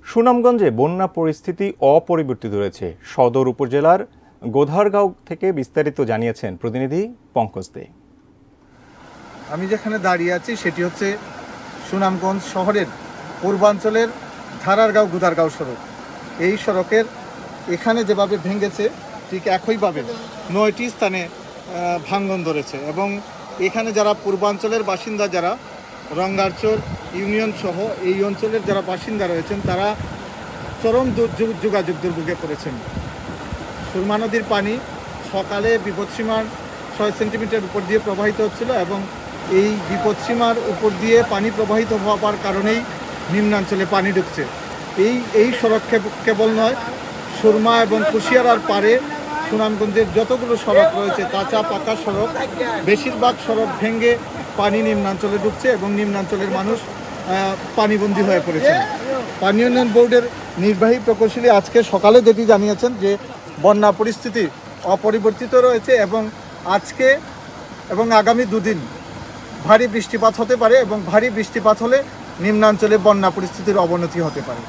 সুনামগঞ্জে বন্যা পরিস্থিতি অপরিবর্তিত রয়েছে। সদর উপজেলার গোধারগাঁও থেকে বিস্তারিত জানিয়েছেন প্রতিনিধি পঙ্কজ দে। আমি যেখানে দাঁড়িয়ে আছি সেটি হচ্ছে সুনামগঞ্জ শহরের পূর্বাঞ্চলের ধারারগাঁও গোধারগাঁও সড়ক। এই সড়কের এখানে যেভাবে ভেঙেছে ঠিক একইভাবে 9টি স্থানে ভাঙন ধরেছে এবং এখানে যারা পূর্বাঞ্চলের বাসিন্দা, যারা রঙ্গারচর ইউনিয়ন সহ এই অঞ্চলের যারা বাসিন্দা রয়েছেন, তারা চরম যোগাযোগ দুর্ভোগে পড়েছেন। সুরমা নদীর পানি সকালে বিপদসীমার 6 সেন্টিমিটার উপর দিয়ে প্রবাহিত হচ্ছিল এবং এই বিপদসীমার উপর দিয়ে পানি প্রবাহিত হওয়ার কারণেই নিম্নাঞ্চলে পানি ঢুকছে। এই সড়ক কেবল নয়, সুরমা এবং কুশিয়ারার পারে সুনামগঞ্জের যতগুলো সড়ক রয়েছে, কাঁচা পাকা সড়ক, বেশিরভাগ সড়ক ভেঙে পানি নিম্নাঞ্চলে ঢুকছে এবং নিম্নাঞ্চলের মানুষ পানিবন্দী হয়ে পড়েছে। পানি উন্নয়ন বোর্ডের নির্বাহী প্রকৌশলী আজকে সকালে যেটি জানিয়েছেন যে বন্যা পরিস্থিতি অপরিবর্তিত রয়েছে এবং আজকে এবং আগামী 2 দিন ভারী বৃষ্টিপাত হতে পারে এবং ভারী বৃষ্টিপাত হলে নিম্নাঞ্চলে বন্যা পরিস্থিতির অবনতি হতে পারে।